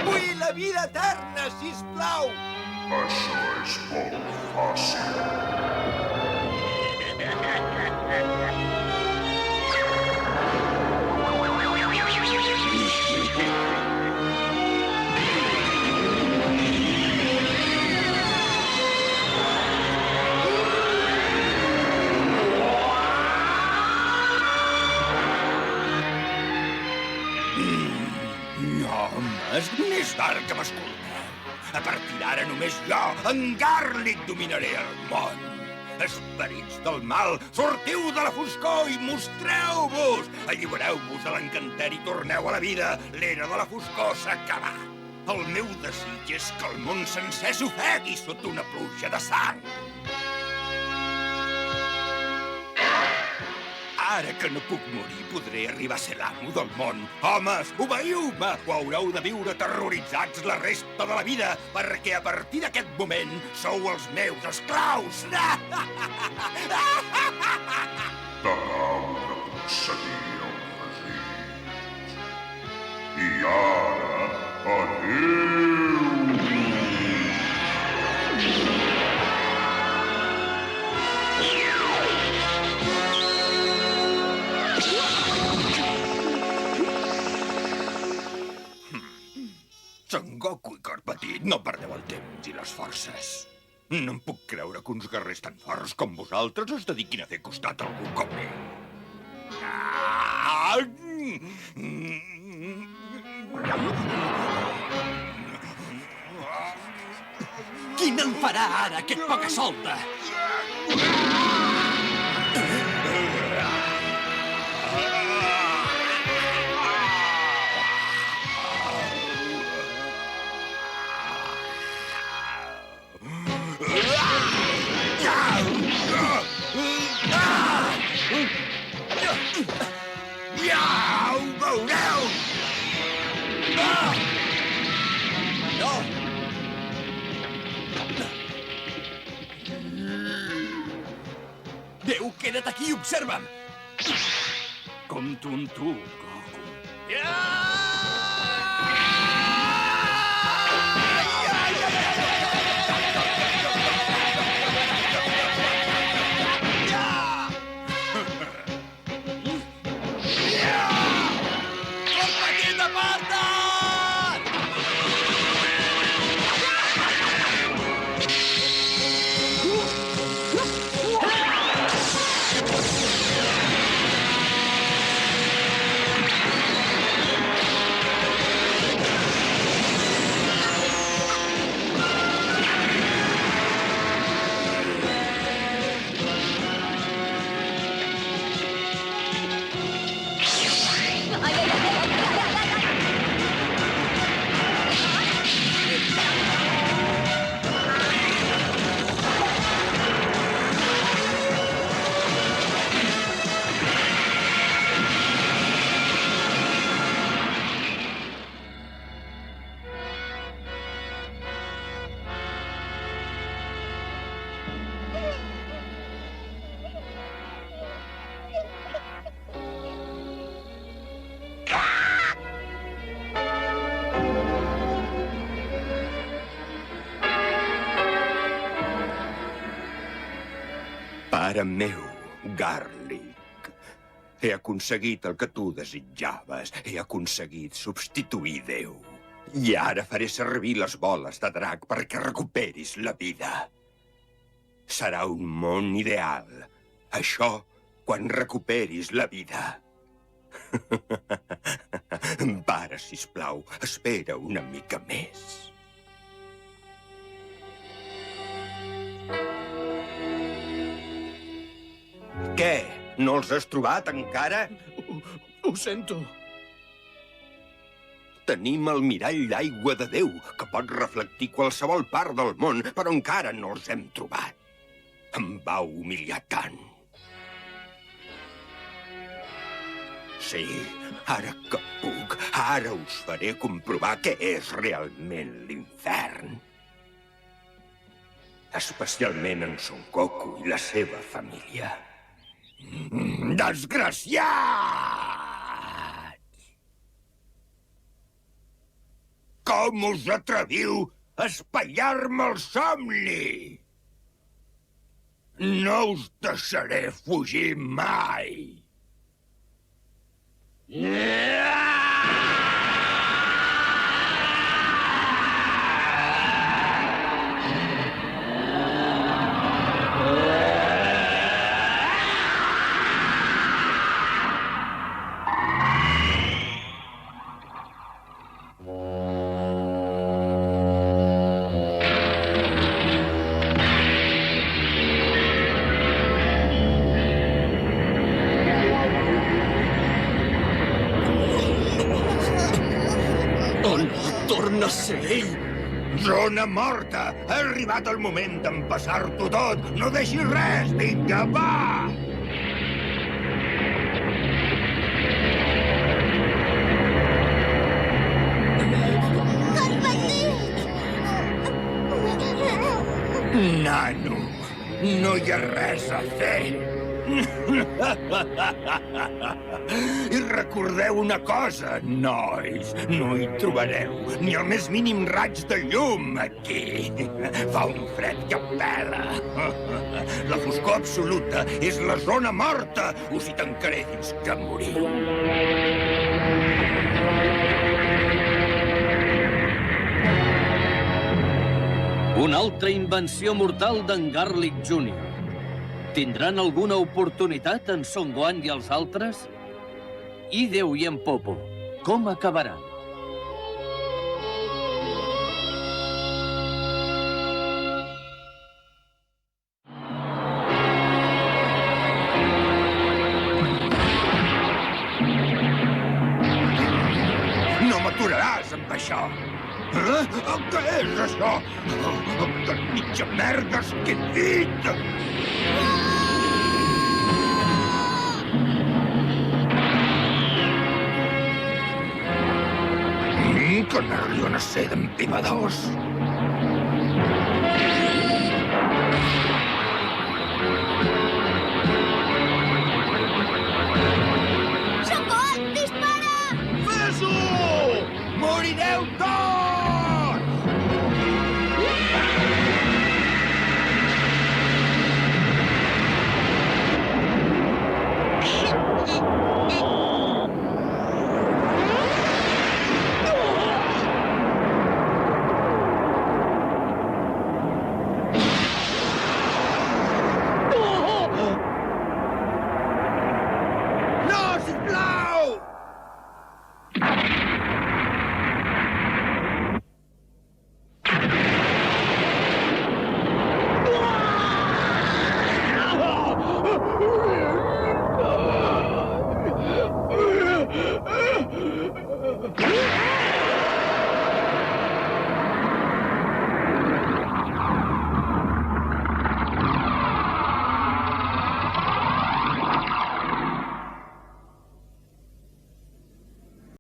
Vull la vida eterna, sisplau! Això és molt fàcil. Homes, més d'ara que m'escolteu. A partir d'ara només jo, en Garlic, dominaré el món. Esperits del mal, sortiu de la foscor i mostreu-vos! Allibereu-vos de l'encanteri i torneu a la vida. L'era de la foscor s'ha acabat. El meu desig és que el món sencer s'ofegui sota una pluja de sang. Ara que no puc morir, podré arribar a ser l'amo del món. Homes, obeiu-me o haureu de viure terroritzats la resta de la vida, perquè a partir d'aquest moment sou els meus esclaus. T'acabo d'aconseguir el desig. I ara, adéu! Son Goku i Cor Petit, no perdeu el temps i les forces. No em puc creure que uns guerrers tan forts com vosaltres es dediquin a fer costat a algú com ell. Quin en farà ara, aquest poca solta? Ja ho veureu! No! Déu, queda't aquí i observa'm! Compto amb tu, Goku. Pare meu, Garlic, he aconseguit el que tu desitjaves. He aconseguit substituir Déu. I ara faré servir les boles de drac perquè recuperis la vida. Serà un món ideal. Això, quan recuperis la vida. Pare, sisplau, espera una mica més. Què? No els has trobat encara? Ho sento. Tenim el mirall d'aigua de Déu, que pot reflectir qualsevol part del món, però encara no els hem trobat. Em vau humiliar tant. Sí, ara que puc, ara us faré comprovar què és realment l'infern. Especialment en Son Goku i la seva família. Desgraciats! Com us atreviu a espatllar-me el somni? No us deixaré fugir mai. Oh, no! Torna a ser ell! Zona morta! Ha arribat el moment d'empassar-t'ho tot! No deixis res! Vinga, va! Nano, no hi ha res a fer. I recordeu una cosa, nois. No hi trobareu ni el més mínim raig de llum, aquí. Fa un fred que pela. La foscor absoluta és la zona morta. Us hi tancaré fins que moriu. Una altra invenció mortal d'en Garlic Jr. Tindran alguna oportunitat en Son Gohan i els altres? I Déu i en Popo, com acabaran? No m'aturaràs amb això. Què és això? Que mitja merdes que he dit! Que n'arriben a ser d'empibadors. Son Gohan, dispara! Fes-ho! Morireu tots!